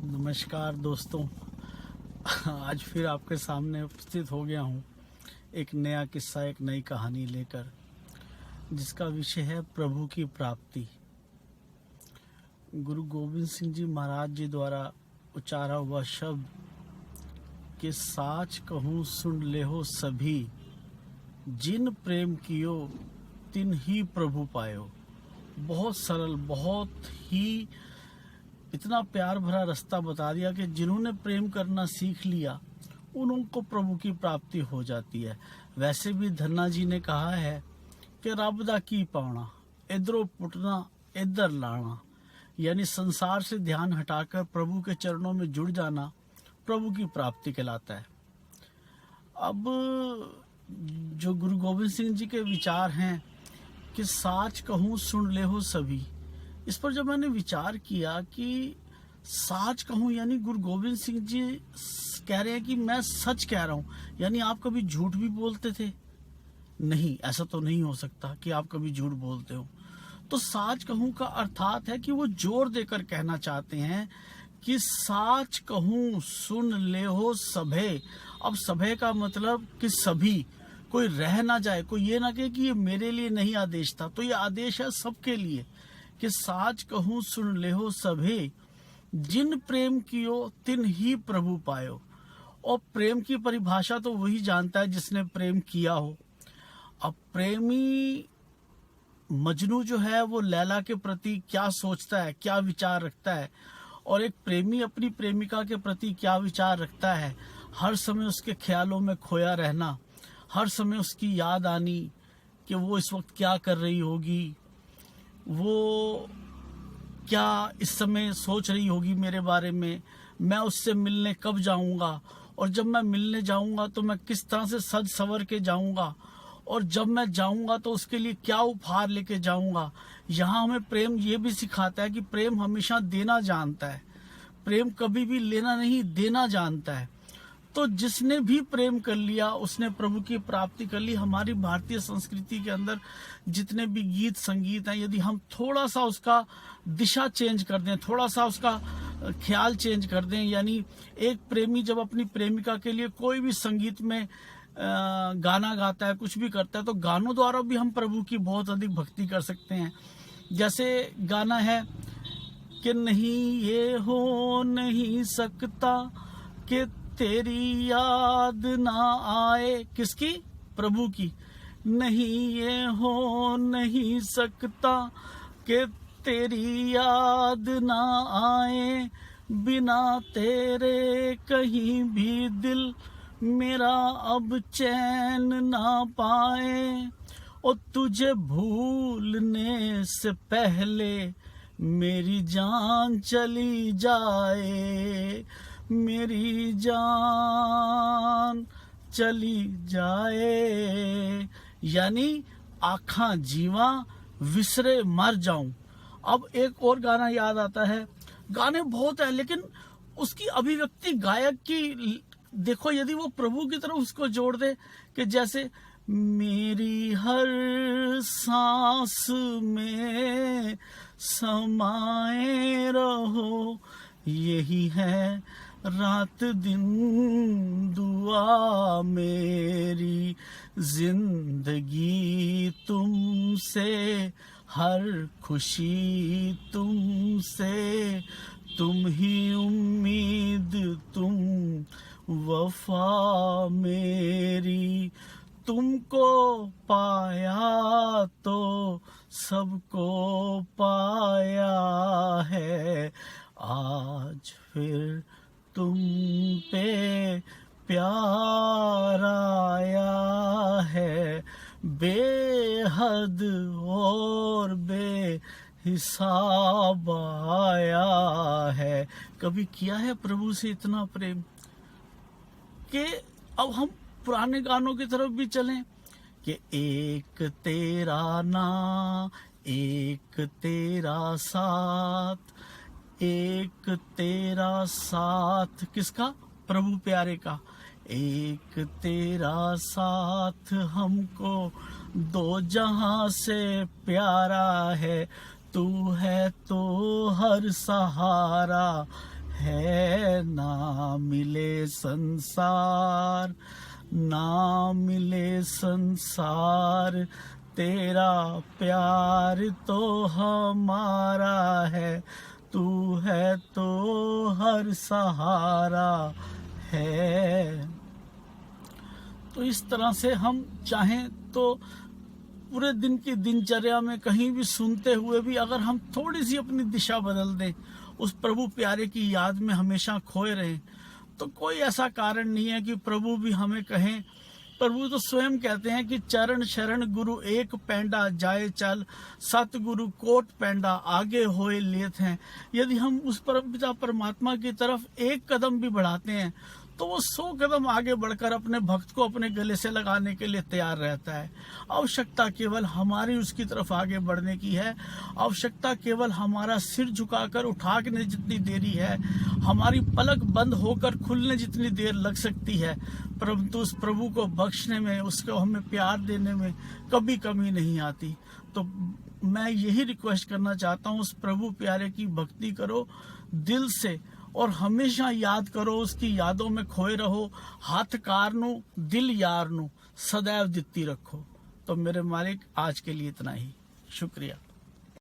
नमस्कार दोस्तों। आज फिर आपके सामने उपस्थित हो गया हूँ एक नया किस्सा, एक नई कहानी लेकर, जिसका विषय है प्रभु की प्राप्ति। गुरु गोविंद सिंह जी महाराज जी द्वारा उचारा हुआ शब्द कि साच कहूँ सुन लेहो सभी, जिन प्रेम कियो तिन ही प्रभु पायो। बहुत सरल, बहुत ही इतना प्यार भरा रास्ता बता दिया कि जिन्होंने प्रेम करना सीख लिया उनको प्रभु की प्राप्ति हो जाती है। वैसे भी धन्ना जी ने कहा है कि रब दा की पाना, इधरों पुटना इधर लाना, यानी संसार से ध्यान हटाकर प्रभु के चरणों में जुड़ जाना प्रभु की प्राप्ति कहलाता है। अब जो गुरु गोविंद सिंह जी के विचार हैं कि साच कहूँ सुन ले हो सभी, इस पर जब मैंने विचार किया कि साच कहूँ यानी गुरु गोविंद सिंह जी कह रहे हैं कि मैं सच कह रहा हूँ, यानी आप कभी झूठ भी बोलते थे? नहीं, ऐसा तो नहीं हो सकता कि आप कभी झूठ बोलते हो। तो साच कहूँ का अर्थात है कि वो जोर देकर कहना चाहते हैं कि साच कहूँ सुन ले हो सभे। अब सभे का मतलब कि सभी, कोई रह ना जाए, कोई ये ना कहे कि ये मेरे लिए नहीं आदेश था, तो ये आदेश है सबके लिए कि साच कहूँ सुन ले हो सभे, जिन प्रेम कियो तिन ही प्रभु पायो। और प्रेम की परिभाषा तो वही जानता है जिसने प्रेम किया हो। अब प्रेमी मजनू जो है वो लैला के प्रति क्या सोचता है, क्या विचार रखता है, और एक प्रेमी अपनी प्रेमिका के प्रति क्या विचार रखता है। हर समय उसके ख्यालों में खोया रहना, हर समय उसकी याद आनी कि वो इस वक्त क्या कर रही होगी, वो क्या इस समय सोच रही होगी मेरे बारे में, मैं उससे मिलने कब जाऊंगा, और जब मैं मिलने जाऊंगा तो मैं किस तरह से सज संवर के जाऊंगा, और जब मैं जाऊंगा तो उसके लिए क्या उपहार लेके जाऊंगा। यहाँ हमें प्रेम ये भी सिखाता है कि प्रेम हमेशा देना जानता है, प्रेम कभी भी लेना नहीं, देना जानता है। तो जिसने भी प्रेम कर लिया उसने प्रभु की प्राप्ति कर ली। हमारी भारतीय संस्कृति के अंदर जितने भी गीत संगीत हैं, यदि हम थोड़ा सा उसका दिशा चेंज कर दें, थोड़ा सा उसका ख्याल चेंज कर दें, यानी एक प्रेमी जब अपनी प्रेमिका के लिए कोई भी संगीत में गाना गाता है, कुछ भी करता है, तो गानों द्वारा भी हम प्रभु की बहुत अधिक भक्ति कर सकते हैं। जैसे गाना है कि नहीं ये हो नहीं सकता कि तेरी याद ना आए, किसकी? प्रभु की। नहीं ये हो नहीं सकता कि तेरी याद ना आए, बिना तेरे कहीं भी दिल मेरा अब चैन ना पाए। और तुझे भूलने से पहले मेरी जान चली जाए, मेरी जान चली जाए, यानी आखा जीवा विसरे मर जाऊं। अब एक और गाना याद आता है, गाने बहुत है लेकिन उसकी अभिव्यक्ति गायक की देखो, यदि वो प्रभु की तरफ उसको जोड़ दे कि जैसे मेरी हर सांस में समाए रहो, यही है रात दिन दुआ मेरी, जिंदगी तुमसे हर खुशी तुमसे, तुम ही उम्मीद तुम वफा मेरी, तुमको पाया तो सबको पाया है, आज फिर तुम पे प्यार आया है, बेहद और बेहिसाब आया है। कभी किया है प्रभु से इतना प्रेम कि अब हम पुराने गानों की तरफ भी चलें कि एक तेरा ना, एक तेरा साथ, एक तेरा साथ, किसका? प्रभु प्यारे का। एक तेरा साथ हमको दो जहां से प्यारा है, तू है तो हर सहारा है। ना मिले संसार, ना मिले संसार, तेरा प्यार तो हमारा है, तू है तो हर सहारा है। तो इस तरह से हम चाहें तो पूरे दिन की दिनचर्या में कहीं भी सुनते हुए भी अगर हम थोड़ी सी अपनी दिशा बदल दें, उस प्रभु प्यारे की याद में हमेशा खोए रहें, तो कोई ऐसा कारण नहीं है कि प्रभु भी हमें कहें। प्रभु तो स्वयं कहते हैं कि चरण शरण गुरु एक पैंडा जाए चल, सतगुरु कोट पैंडा आगे होए लेत हैं। यदि हम उस परमपिता परमात्मा की तरफ एक कदम भी बढ़ाते हैं तो वो 100 कदम आगे बढ़कर अपने भक्त को अपने गले से लगाने के लिए तैयार रहता है। आवश्यकता केवल हमारी उसकी तरफ आगे बढ़ने की है। आवश्यकता केवल हमारा सिर झुकाकर उठाने जितनी देरी है, हमारी पलक बंद होकर खुलने जितनी देर लग सकती है, परंतु उस प्रभु को बख्शने में, उसको हमें प्यार देने में कभी कमी नहीं आती। तो मैं यही रिक्वेस्ट करना चाहता हूँ, उस प्रभु प्यारे की भक्ति करो दिल से और हमेशा याद करो, उसकी यादों में खोए रहो। हाथ कार नू दिल यार नू सदैव दित्ती रखो। तो मेरे मालिक, आज के लिए इतना ही। शुक्रिया।